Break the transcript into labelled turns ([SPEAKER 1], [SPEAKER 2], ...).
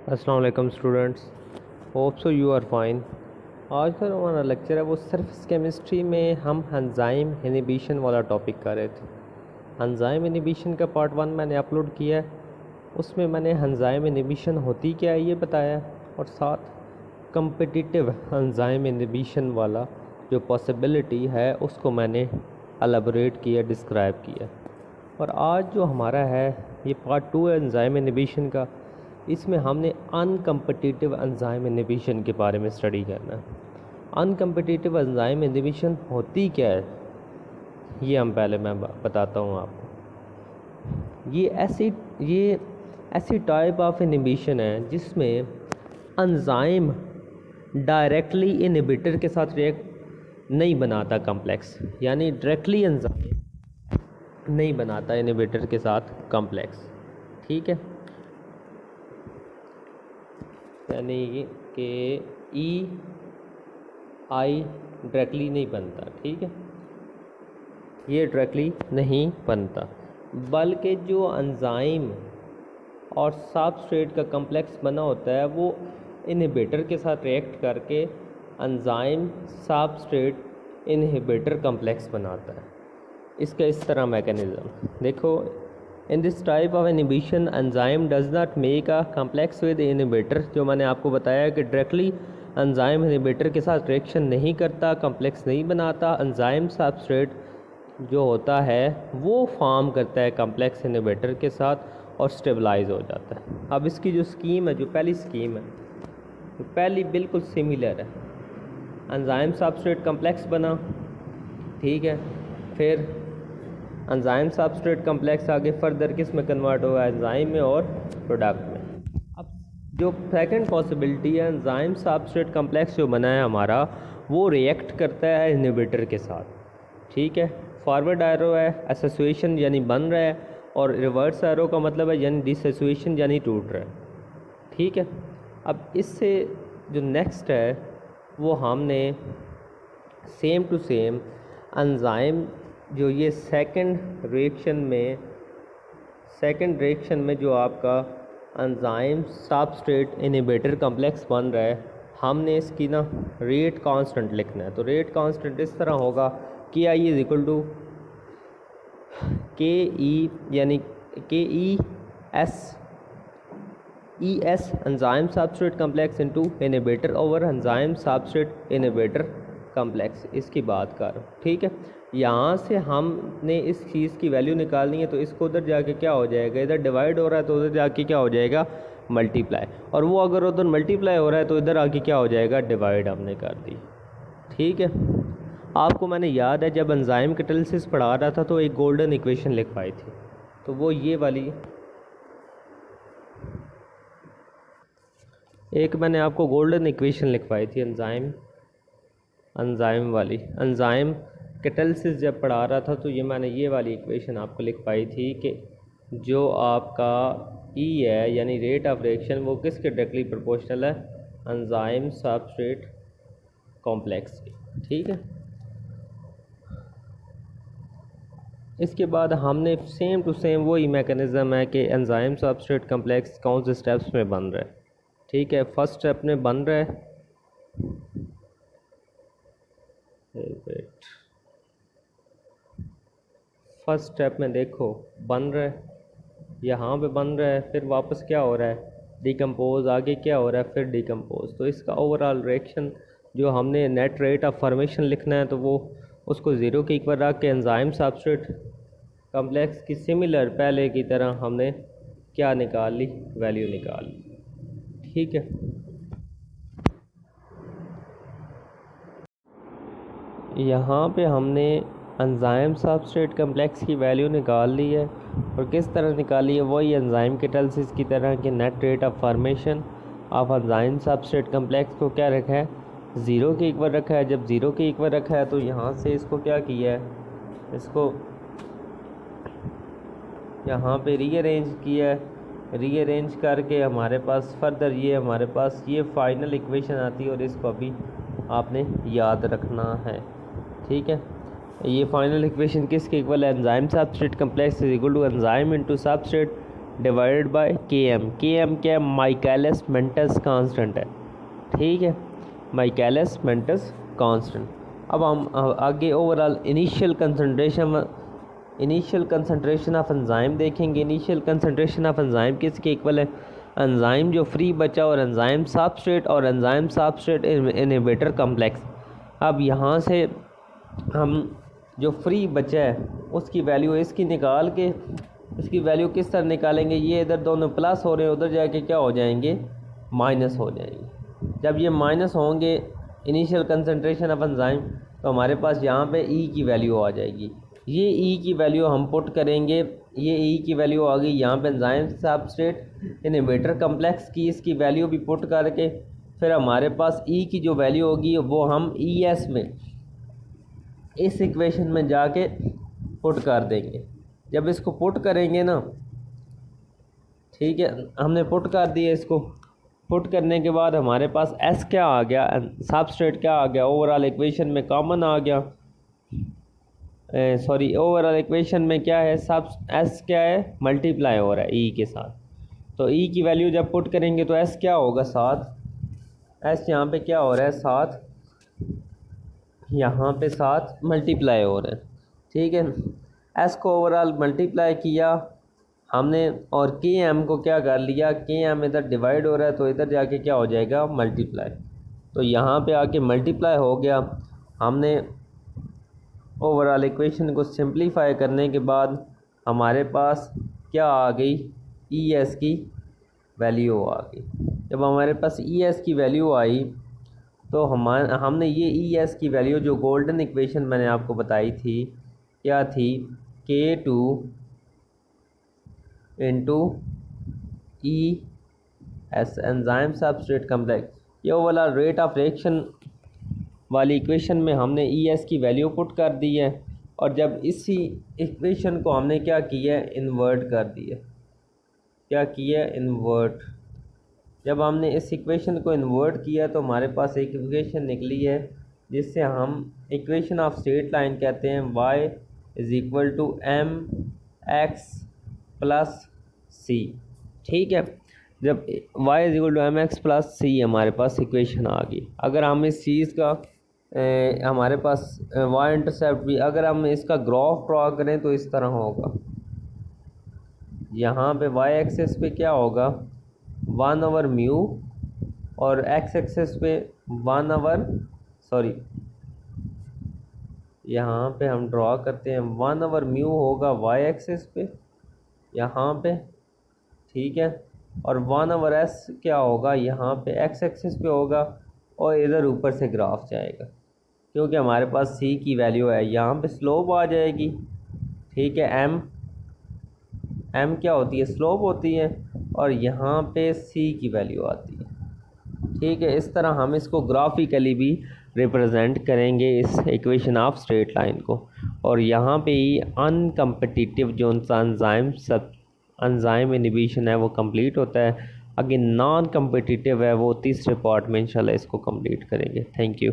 [SPEAKER 1] अस्सलाम वालेकुम students, hope so you are fine. आज का हमारा लेक्चर है वो सरफेस केमिस्ट्री में हम एंजाइम इनहिबिशन वाला टॉपिक कर रहे थे। एंजाइम इनहिबिशन का पार्ट 1 मैंने अपलोड किया है। उसमें मैंने एंजाइम इनहिबिशन होती क्या है ये बताया, और साथ कम्पिटिटिव एंजाइम इनहिबिशन वाला जो पॉसिबिलिटी है उसको मैंने एलेबोरेट किया, डिस्क्राइब किया। और आज जो हमारा है ये पार्ट 2 है एंजाइम इनहिबिशन का। इसमें हमने अनकम्पिटिटिव एंजाइम इनहिबिशन के बारे में स्टडी करना है। अनकम्पिटिटिव एंजाइम इनहिबिशन होती क्या है ये मैं बताता हूँ आपको। ये ऐसी टाइप ऑफ इनहिबिशन है जिसमें एंजाइम डायरेक्टली इनहिबिटर के साथ रिएक्ट नहीं बनाता कॉम्प्लेक्स, यानी डायरेक्टली एंजाइम नहीं बनाता इनहिबिटर के साथ कॉम्प्लेक्स। ठीक है, यानी कि आई डायरेक्टली नहीं बनता। ठीक है, ये डायरेक्टली नहीं बनता, बल्कि जो एंजाइम और सबस्ट्रेट का कॉम्प्लेक्स बना होता है वो इनहिबिटर के साथ रिएक्ट करके एंजाइम सबस्ट्रेट इनहिबिटर कॉम्प्लेक्स बनाता है। इसका इस तरह मैकेनिज़्म देखो। In this type of inhibition enzyme does not make a complex with inhibitor. जो मैंने आपको बताया कि डायरेक्टली एंजाइम इनहिबिटर के साथ रिएक्शन नहीं करता, कॉम्प्लेक्स नहीं बनाता। एंजाइम सबस्ट्रेट जो होता है वो फॉर्म करता है कॉम्प्लेक्स इनहिबिटर के साथ और स्टेबलाइज हो जाता है। अब इसकी जो स्कीम है, जो पहली स्कीम है, तो पहली बिल्कुल सिमिलर है। एंजाइम सबस्ट्रेट कॉम्प्लेक्स बना, ठीक है, फिर एंजाइम सबस्ट्रेट कॉम्प्लेक्स आगे फर्दर किस में कन्वर्ट होगा, एंजाइम में और प्रोडक्ट में। अब जो सेकंड पॉसिबिलिटी है, एंजाइम सबस्ट्रेट कॉम्प्लेक्स जो बना है हमारा वो रिएक्ट करता है इनहिबिटर के साथ। ठीक है, फॉरवर्ड एरो है एसोसिएशन यानी बन रहा है, और रिवर्स एरो का मतलब है यानी डिसोसिएशन यानी टूट रहा है। ठीक है, अब इससे जो नेक्स्ट है वो हमने सेम टू सेम एंजाइम जो ये सेकंड रिएक्शन में जो आपका एंजाइम सबस्ट्रेट इनहिबिटर कॉम्प्लेक्स बन रहा है, हमने इसकी ना रेट कांस्टेंट लिखना है। तो रेट कांस्टेंट इस तरह होगा कि आई इज इक्वल टू के ई, यानी के E ACE enzyme substrate complex into inhibitor over enzyme substrate inhibitor complex. इसकी बात कर, ठीक है। यहाँ से हमने इस चीज़ की वैल्यू निकालनी है, तो इसको उधर जाके क्या हो जाएगा, इधर डिवाइड हो रहा है तो उधर जाके क्या हो जाएगा, मल्टीप्लाई। और वो अगर उधर मल्टीप्लाई हो रहा है तो इधर आके क्या हो जाएगा, डिवाइड हमने कर दी। ठीक है, आपको मैंने याद है जब एंजाइम कैटालिसिस पढ़ा रहा था तो एक गोल्डन इक्वेशन लिखवाई थी, तो वो ये वाली एक मैंने आपको गोल्डन इक्वेशन लिखवाई थी एंजाइम वाली। एंजाइम कैटालिसिस जब पढ़ा रहा था तो ये मैंने ये वाली इक्वेशन आपको लिखवाई थी कि जो आपका ई है यानी रेट ऑफ रिएक्शन वो किसके डायरेक्टली प्रोपोर्शनल है, एंजाइम सबस्ट्रेट कॉम्प्लेक्स की। ठीक है, इसके बाद हमने सेम टू सेम वही मैकेनिज़्म है कि एंजाइम सबस्ट्रेट कॉम्प्लेक्स कौन से स्टेप्स में बन रहा है। ठीक है, फर्स्ट स्टेप में बन रहा है, फर्स्ट स्टेप में देखो बन रहा है, यहाँ पे बन रहा है, फिर वापस क्या हो रहा है, डिकम्पोज, आगे क्या हो रहा है, फिर डिकम्पोज। तो इसका ओवरऑल रिएक्शन जो हमने नेट रेट ऑफ फॉर्मेशन लिखना है तो वो उसको ज़ीरो के इक्वल रख के एंजाइम सबस्ट्रेट कॉम्प्लेक्स की सिमिलर पहले की तरह हमने क्या निकाल ली, वैल्यू निकाल ली। ठीक है, यहाँ पे हमने एंजाइम सबस्ट्रेट कॉम्प्लेक्स की वैल्यू निकाल ली है, और किस तरह निकाली है, वही एंजाइम कैटालिसिस की तरह कि net rate of formation of enzyme substrate complex को क्या रखा है, ज़ीरो के इक्वल रखा है। जब ज़ीरो के इक्वल रखा है तो यहाँ से इसको क्या किया है, इसको यहाँ पे रीअरेंज किया है। रीअरेंज करके हमारे पास फर्दर हमारे पास ये फाइनल इक्वेशन आती है, और इसको अभी आपने याद रखना है। ठीक है, ये फाइनल इक्वेशन किसके इक्वल है, enzyme substrate complex is equal to enzyme into substrate divided by Km। Km क्या है? माइकलिस मेंटन कांस्टेंट है, ठीक है, माइकलिस मेंटन कांस्टेंट। अब हम आगे overall initial concentration of enzyme देखेंगे। इनिशियल कंसंट्रेशन ऑफ एंजाइम किसके इक्वल है? एंजाइम जो फ्री बचा और एंजाइम सबस्ट्रेट और एंजाइम सबस्ट्रेट इनहिबिटर कॉम्प्लेक्स। अब यहाँ से हम जो फ्री बचा है उसकी वैल्यू इसकी निकाल के, इसकी वैल्यू किस तरह निकालेंगे? ये इधर दोनों प्लस हो रहे हैं, उधर जाके क्या हो जाएंगे? माइनस हो जाएंगे। जब ये माइनस होंगे इनिशियल कंसंट्रेशन ऑफ एंजाइम, तो हमारे पास यहाँ पे ई की वैल्यू आ जाएगी। ये ई की वैल्यू हम पुट करेंगे, ये ई की वैल्यू आ गई यहाँ पे एंजाइम सबस्ट्रेट इनहिबिटर कॉम्प्लेक्स की, इसकी वैल्यू भी पुट करके फिर हमारे पास ई की जो वैल्यू होगी वो हम ई एस में, इस इक्वेशन में जाके पुट कर देंगे। जब इसको पुट करेंगे ना, ठीक है, हमने पुट कर दिया इसको। पुट करने के बाद हमारे पास एस क्या आ गया? सबस्ट्रेट क्या आ गया? ओवरऑल इक्वेशन में कॉमन आ गया। सॉरी, ओवरऑल इक्वेशन में क्या है? सब एस क्या है? मल्टीप्लाई हो रहा है ई के साथ। तो ई की वैल्यू जब पुट करेंगे तो एस क्या होगा? 7। एस यहाँ पे क्या हो रहा है? 7, यहाँ पे 7 मल्टीप्लाई हो रहा है, ठीक है। एस को ओवरऑल मल्टीप्लाई किया हमने और के एम को क्या कर लिया? के एम इधर डिवाइड हो रहा है तो इधर जाके क्या हो जाएगा? मल्टीप्लाई। तो यहाँ पे आके मल्टीप्लाई हो गया। हमने ओवरऑल इक्वेशन को सिंप्लीफाई करने के बाद हमारे पास क्या आ गई? ई एस की वैल्यू आ गई। जब हमारे पास ई एस की वैल्यू आई तो हमने ये ई एस की वैल्यू, जो गोल्डन इक्वेशन मैंने आपको बताई थी, क्या थी? K2 into E ACE enzyme substrate complex. ये वाला रेट ऑफ रिएक्शन वाली इक्वेशन में हमने ई एस की वैल्यू पुट कर दी है, और जब इसी इक्वेशन को हमने क्या किया है? इन्वर्ट कर दिया। क्या किया? इन्वर्ट। जब हमने इस इक्वेशन को इन्वर्ट किया तो हमारे पास एक इक्वेशन निकली है जिससे हम इक्वेशन ऑफ स्ट्रेट लाइन कहते हैं। y is equal to M X plus C, ठीक है। जब y is equal to M X plus C हमारे पास इक्वेशन आ गई। अगर हम इस चीज़ का हमारे पास y इंटरसेप्ट भी, अगर हम इसका ग्राफ ड्रॉ करें तो इस तरह होगा। यहाँ पे y एक्सिस पे क्या होगा? 1/μ, और x एक्सिस पे 1/, सॉरी यहाँ पे हम ड्रॉ करते हैं 1/μ होगा y एक्सिस पे यहाँ पे, ठीक है, और 1/s क्या होगा? यहाँ पे x एक्सिस पे होगा, और इधर ऊपर से ग्राफ जाएगा क्योंकि हमारे पास c की वैल्यू है। यहाँ पे स्लोप आ जाएगी, ठीक है, m क्या होती है? स्लोप होती है, और यहाँ पे c की वैल्यू आती है, ठीक है। इस तरह हम इसको ग्राफिकली भी रिप्रेजेंट करेंगे इस इक्वेशन ऑफ स्ट्रेट लाइन को। और यहाँ पे ही अनकम्पिटिटिव जो एंजाइम इनहिबिशन है वो कंप्लीट होता है। अगर नॉन कम्पिटिटिव है वो तीसरे पार्ट में इंशाल्लाह इसको कंप्लीट करेंगे। Thank you.